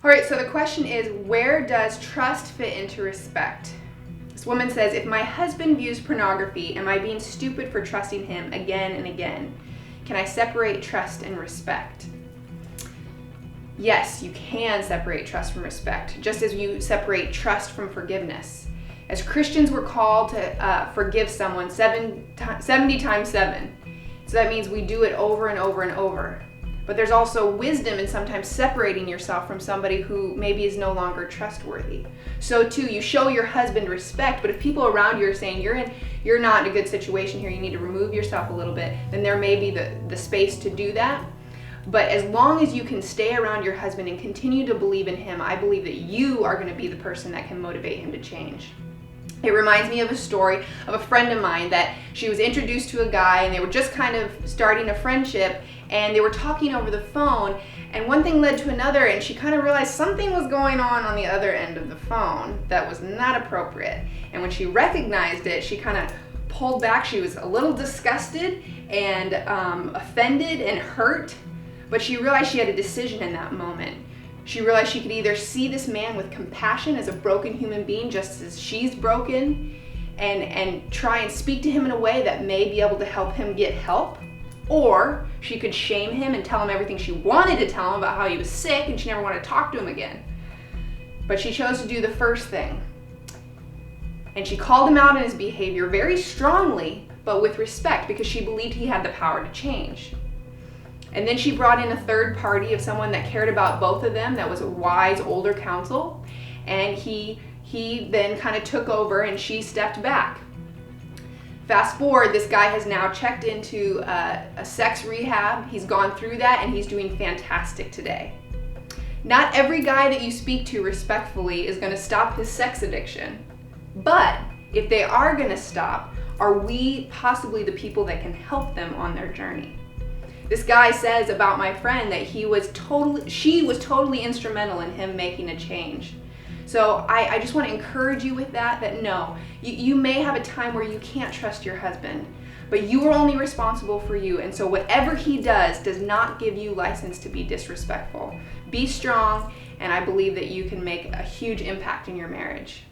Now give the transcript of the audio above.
All right, so the question is, where does trust fit into respect? This woman says, if my husband views pornography, am I being stupid for trusting him again and again? Can I separate trust and respect? Yes, you can separate trust from respect, just as you separate trust from forgiveness. As Christians, we're called to forgive someone 70 times 7. So that means we do it over and over and over. But there's also wisdom in sometimes separating yourself from somebody who maybe is no longer trustworthy. So too, you show your husband respect, but if people around you are saying you're not in a good situation here, you need to remove yourself a little bit, then there may be the space to do that. But as long as you can stay around your husband and continue to believe in him, I believe that you are going to be the person that can motivate him to change. It reminds me of a story of a friend of mine that she was introduced to a guy and they were just kind of starting a friendship and they were talking over the phone and one thing led to another and she kind of realized something was going on the other end of the phone that was not appropriate. And when she recognized it, she kind of pulled back. She was a little disgusted and offended and hurt, but she realized she had a decision in that moment. She realized she could either see this man with compassion as a broken human being, just as she's broken, and try and speak to him in a way that may be able to help him get help, or she could shame him and tell him everything she wanted to tell him about how he was sick and she never wanted to talk to him again. But she chose to do the first thing. And she called him out on his behavior very strongly, but with respect, because she believed he had the power to change. And then she brought in a third party of someone that cared about both of them, that was a wise older counsel, and he then kind of took over and she stepped back. Fast forward, this guy has now checked into a sex rehab. He's gone through that and he's doing fantastic today. Not every guy that you speak to respectfully is going to stop his sex addiction, but if they are going to stop, are we possibly the people that can help them on their journey? This guy says about my friend that she was totally instrumental in him making a change. So I just want to encourage you with that no, you may have a time where you can't trust your husband, but you are only responsible for you. And so whatever he does not give you license to be disrespectful. Be strong, and I believe that you can make a huge impact in your marriage.